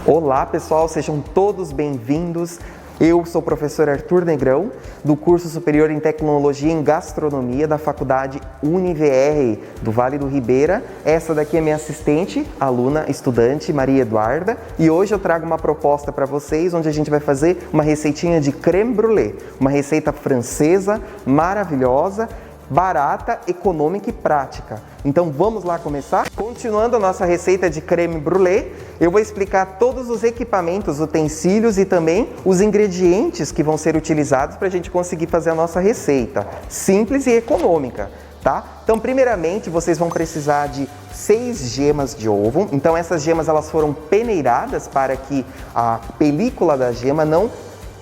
Olá pessoal, sejam todos bem-vindos. Eu sou o professor Arthur Negrão, do curso superior em Tecnologia em Gastronomia da Faculdade UniVR do Vale do Ribeira. Essa daqui é minha assistente, aluna, estudante, Maria Eduarda. E hoje eu trago uma proposta para vocês, onde a gente vai fazer uma receitinha de crème brûlée. Uma receita francesa, maravilhosa, barata, econômica e prática. Então vamos lá começar? Continuando a nossa receita de crème brûlée, eu vou explicar todos os equipamentos, utensílios e também os ingredientes que vão ser utilizados para a gente conseguir fazer a nossa receita. Simples e econômica, tá? Então primeiramente vocês vão precisar de 6 gemas de ovo. Então essas gemas elas foram peneiradas para que a película da gema não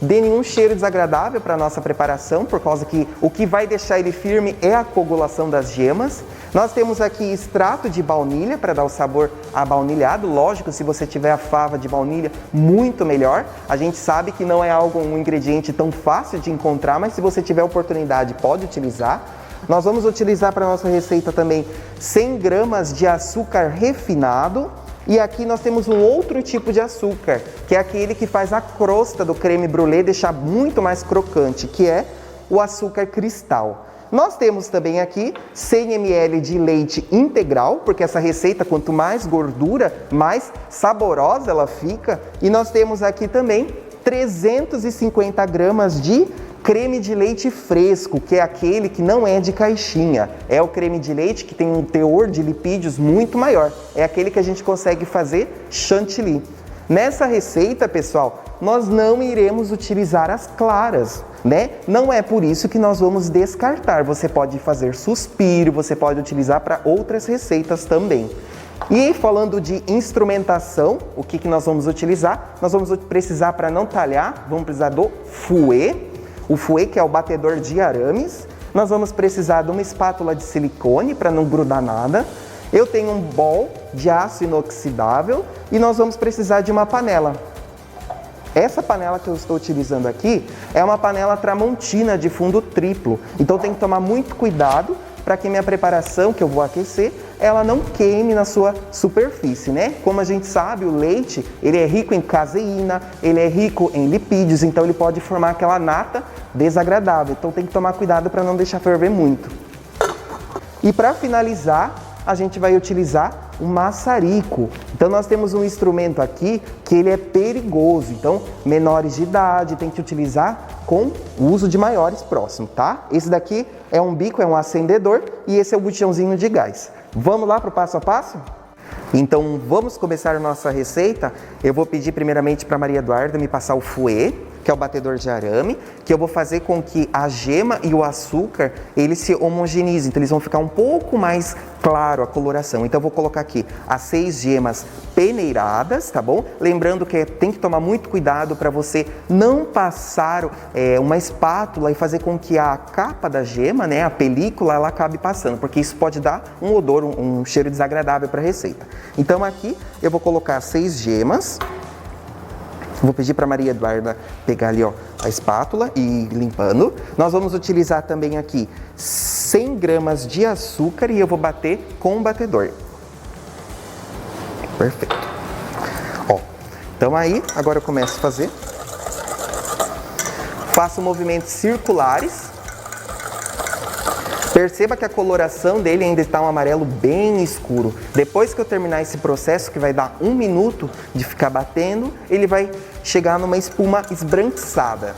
dê nenhum cheiro desagradável para a nossa preparação, por causa que o que vai deixar ele firme é a coagulação das gemas. Nós temos aqui extrato de baunilha para dar o sabor abaunilhado. Lógico, se você tiver a fava de baunilha, muito melhor. A gente sabe que não é um ingrediente tão fácil de encontrar, mas se você tiver oportunidade, pode utilizar. Nós vamos utilizar para a nossa receita também 100 gramas de açúcar refinado. E aqui nós temos um outro tipo de açúcar, que é aquele que faz a crosta do creme brûlée deixar muito mais crocante, que é o açúcar cristal. Nós temos também aqui 100 ml de leite integral, porque essa receita, quanto mais gordura, mais saborosa ela fica. E nós temos aqui também 350 gramas de creme de leite fresco, que é aquele que não é de caixinha. É o creme de leite que tem um teor de lipídios muito maior. É aquele que a gente consegue fazer chantilly. Nessa receita, pessoal, nós não iremos utilizar as claras, né? Não é por isso que nós vamos descartar. Você pode fazer suspiro, você pode utilizar para outras receitas também. E falando de instrumentação, o que nós vamos utilizar? Nós vamos precisar, para não talhar, vamos precisar do fouet. O fouet, que é o batedor de arames. Nós vamos precisar de uma espátula de silicone para não grudar nada. Eu tenho um bol de aço inoxidável e nós vamos precisar de uma panela. Essa panela que eu estou utilizando aqui é uma panela Tramontina de fundo triplo. Então tem que tomar muito cuidado para que minha preparação, que eu vou aquecer, ela não queime na sua superfície, né? Como a gente sabe, o leite, ele é rico em caseína, ele é rico em lipídios, então ele pode formar aquela nata desagradável. Então tem que tomar cuidado para não deixar ferver muito. E para finalizar, a gente vai utilizar o maçarico. Então nós temos um instrumento aqui que ele é perigoso. Então menores de idade tem que utilizar com o uso de maiores próximo, tá? Esse daqui é um bico, é um acendedor e esse é o botãozinho de gás. Vamos lá para o passo a passo? Então vamos começar a nossa receita. Eu vou pedir primeiramente para Maria Eduarda me passar o fouet, que é o batedor de arame, que eu vou fazer com que a gema e o açúcar, eles se homogeneizem, então eles vão ficar um pouco mais claro a coloração. Então eu vou colocar aqui as 6 gemas peneiradas, tá bom? Lembrando que tem que tomar muito cuidado para você não passar uma espátula e fazer com que a capa da gema, né, a película, ela acabe passando, porque isso pode dar um odor, um cheiro desagradável para a receita. Então aqui eu vou colocar 6 gemas. Vou pedir para Maria Eduarda pegar ali, ó, a espátula e ir limpando. Nós vamos utilizar também aqui 100 gramas de açúcar e eu vou bater com um batedor. Perfeito. Ó, então aí, agora eu começo a fazer. Faço movimentos circulares. Perceba que a coloração dele ainda está um amarelo bem escuro. Depois que eu terminar esse processo, que vai dar 1 minuto de ficar batendo, ele vai chegar numa espuma esbranquiçada.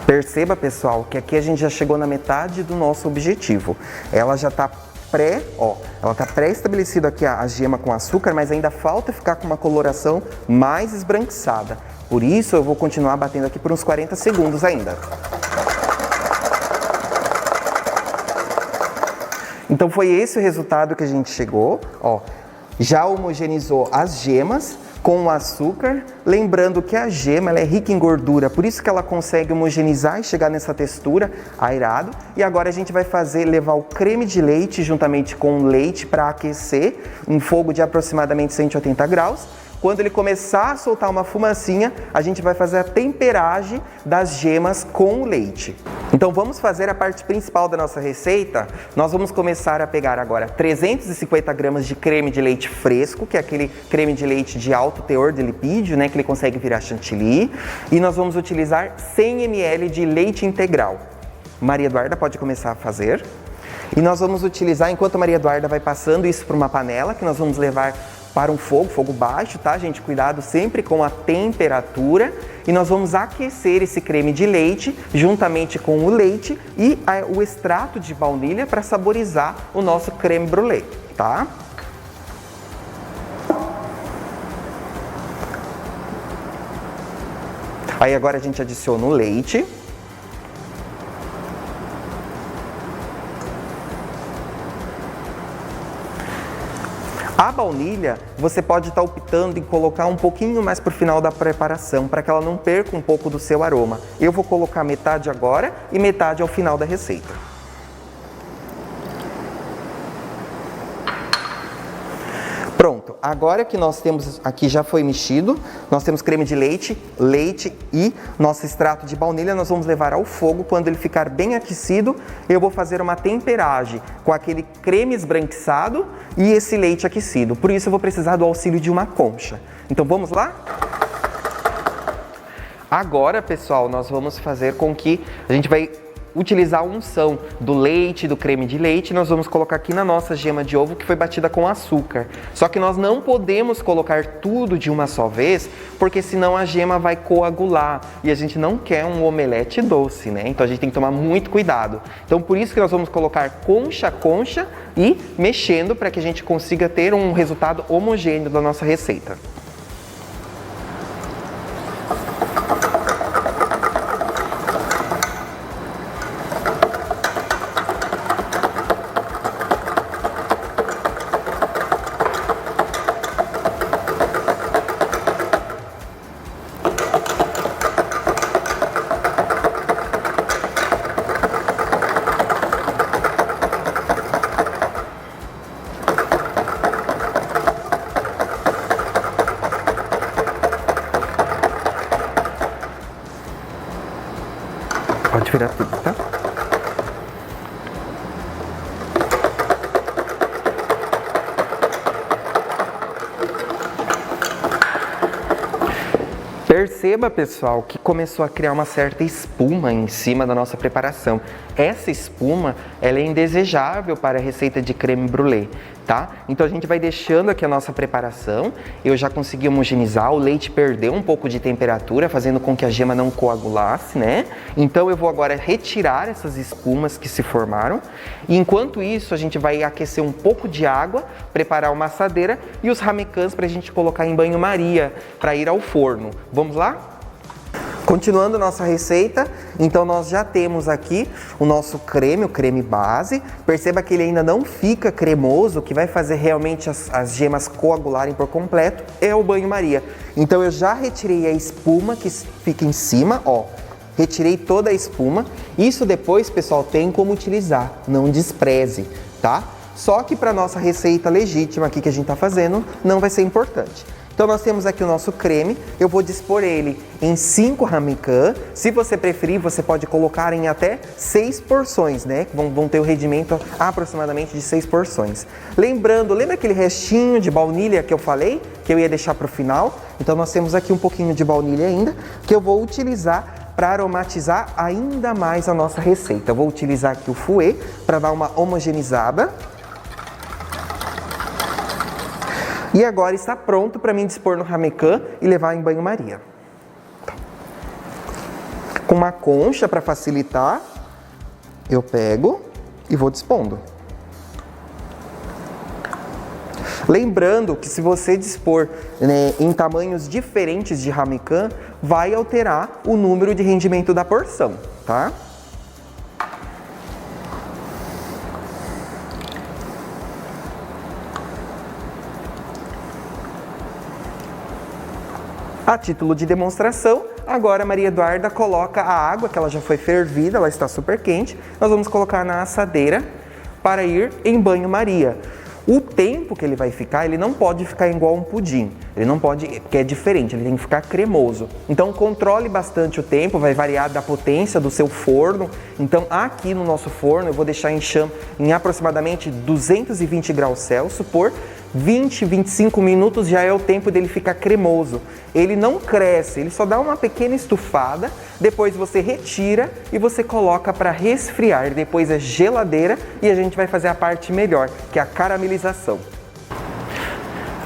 Perceba, pessoal, que aqui a gente já chegou na metade do nosso objetivo. Ela já está pré-estabelecida aqui a gema com açúcar, mas ainda falta ficar com uma coloração mais esbranquiçada. Por isso eu vou continuar batendo aqui por uns 40 segundos ainda. Então foi esse o resultado que a gente chegou, ó, já homogeneizou as gemas com o açúcar, lembrando que a gema ela é rica em gordura, por isso que ela consegue homogeneizar e chegar nessa textura aerado. E agora a gente vai levar o creme de leite juntamente com o leite para aquecer em fogo de aproximadamente 180 graus. Quando ele começar a soltar uma fumacinha, a gente vai fazer a temperagem das gemas com o leite. Então vamos fazer a parte principal da nossa receita. Nós vamos começar a pegar agora 350 gramas de creme de leite fresco, que é aquele creme de leite de alto teor de lipídio, né, que ele consegue virar chantilly. E nós vamos utilizar 100 ml de leite integral. Maria Eduarda pode começar a fazer. E nós vamos utilizar, enquanto a Maria Eduarda vai passando isso para uma panela, que nós vamos levar para um fogo baixo, tá, gente? Cuidado sempre com a temperatura. E nós vamos aquecer esse creme de leite juntamente com o leite e o extrato de baunilha para saborizar o nosso creme brulee, tá? Aí agora a gente adiciona o leite. A baunilha, você pode estar optando em colocar um pouquinho mais para o final da preparação, para que ela não perca um pouco do seu aroma. Eu vou colocar metade agora e metade ao final da receita. Pronto, agora que nós temos aqui, já foi mexido, nós temos creme de leite, leite e nosso extrato de baunilha, nós vamos levar ao fogo. Quando ele ficar bem aquecido, eu vou fazer uma temperagem com aquele creme esbranquiçado e esse leite aquecido. Por isso eu vou precisar do auxílio de uma concha. Então vamos lá? Agora, pessoal, nós vamos fazer com que a gente vai utilizar a unção do leite, do creme de leite, nós vamos colocar aqui na nossa gema de ovo que foi batida com açúcar. Só que nós não podemos colocar tudo de uma só vez, porque senão a gema vai coagular e a gente não quer um omelete doce, né? Então a gente tem que tomar muito cuidado. Então por isso que nós vamos colocar concha a concha e mexendo para que a gente consiga ter um resultado homogêneo da nossa receita. Pode virar tudo, tá? Perceba, pessoal, que começou a criar uma certa espuma em cima da nossa preparação. Essa espuma, ela é indesejável para a receita de creme brulee, tá? Então a gente vai deixando aqui a nossa preparação. Eu já consegui homogeneizar, o leite perdeu um pouco de temperatura, fazendo com que a gema não coagulasse, né? Então eu vou agora retirar essas espumas que se formaram. E enquanto isso, a gente vai aquecer um pouco de água, preparar uma assadeira e os ramecãs para a gente colocar em banho-maria para ir ao forno. Vamos lá? Continuando nossa receita, então nós já temos aqui o nosso creme, o creme base. Perceba que ele ainda não fica cremoso, o que vai fazer realmente as gemas coagularem por completo é o banho-maria. Então eu já retirei a espuma que fica em cima, ó. Retirei toda a espuma. Isso depois, pessoal, tem como utilizar, não despreze, tá? Só que para nossa receita legítima aqui que a gente tá fazendo, não vai ser importante. Então nós temos aqui o nosso creme, eu vou dispor ele em 5 ramecãs. Se você preferir, você pode colocar em até 6 porções, né? Vão ter o rendimento aproximadamente de 6 porções. Lembrando, lembra aquele restinho de baunilha que eu falei, que eu ia deixar para o final? Então nós temos aqui um pouquinho de baunilha ainda, que eu vou utilizar para aromatizar ainda mais a nossa receita. Eu vou utilizar aqui o fouet para dar uma homogeneizada. E agora está pronto para mim dispor no ramecã e levar em banho-maria. Com uma concha para facilitar, eu pego e vou dispondo. Lembrando que se você dispor, né, em tamanhos diferentes de ramecã, vai alterar o número de rendimento da porção, tá? A título de demonstração, agora a Maria Eduarda coloca a água, que ela já foi fervida, ela está super quente. Nós vamos colocar na assadeira para ir em banho-maria. O tempo que ele vai ficar, ele não pode ficar igual um pudim. Ele não pode, porque é diferente, ele tem que ficar cremoso. Então controle bastante o tempo, vai variar da potência do seu forno. Então aqui no nosso forno eu vou deixar em aproximadamente 220 graus Celsius por 20, 25 minutos já é o tempo dele ficar cremoso. Ele não cresce, ele só dá uma pequena estufada, depois você retira e você coloca para resfriar. Depois é geladeira e a gente vai fazer a parte melhor, que é a caramelização.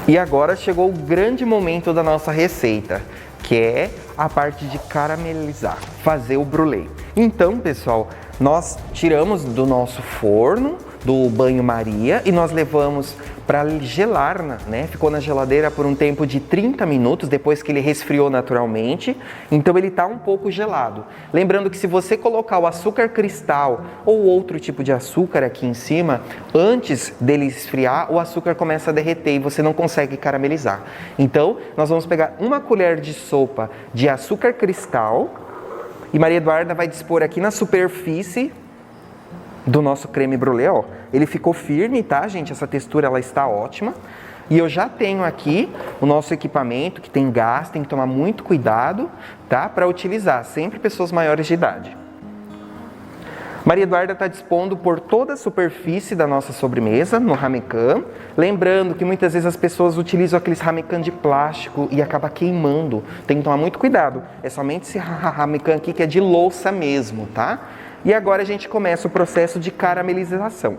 E agora chegou o grande momento da nossa receita, que é a parte de caramelizar, fazer o brulê. Então, pessoal, nós tiramos do nosso forno, do banho-maria, e nós levamos para gelar, né? Ficou na geladeira por um tempo de 30 minutos, depois que ele resfriou naturalmente. Então ele está um pouco gelado. Lembrando que se você colocar o açúcar cristal ou outro tipo de açúcar aqui em cima, antes dele esfriar, o açúcar começa a derreter e você não consegue caramelizar. Então nós vamos pegar uma colher de sopa de açúcar cristal e Maria Eduarda vai dispor aqui na superfície do nosso creme brulee, ó. Ele ficou firme, tá, gente? Essa textura, ela está ótima. E eu já tenho aqui o nosso equipamento, que tem gás, tem que tomar muito cuidado, tá? Para utilizar, sempre pessoas maiores de idade. Maria Eduarda está dispondo por toda a superfície da nossa sobremesa, no ramecan. Lembrando que muitas vezes as pessoas utilizam aqueles ramecan de plástico e acaba queimando. Tem que tomar muito cuidado. É somente esse ramecan aqui que é de louça mesmo, tá? E agora a gente começa o processo de caramelização.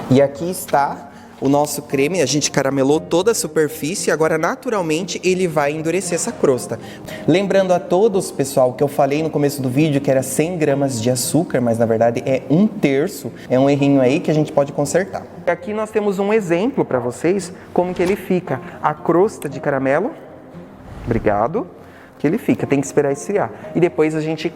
E aqui está o nosso creme, a gente caramelou toda a superfície e agora naturalmente ele vai endurecer essa crosta. Lembrando a todos, pessoal, que eu falei no começo do vídeo que era 100 gramas de açúcar, mas na verdade é 1/3, é um errinho aí que a gente pode consertar. Aqui nós temos um exemplo para vocês como que ele fica, a crosta de caramelo, obrigado, que ele fica, tem que esperar esfriar. E depois a gente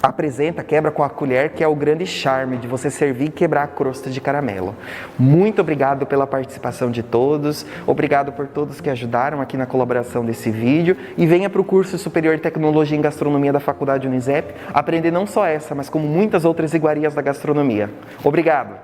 apresenta, quebra com a colher, que é o grande charme de você servir e quebrar a crosta de caramelo. Muito obrigado pela participação de todos, obrigado por todos que ajudaram aqui na colaboração desse vídeo e venha para o curso superior de tecnologia em gastronomia da Faculdade Unisep aprender não só essa, mas como muitas outras iguarias da gastronomia. Obrigado!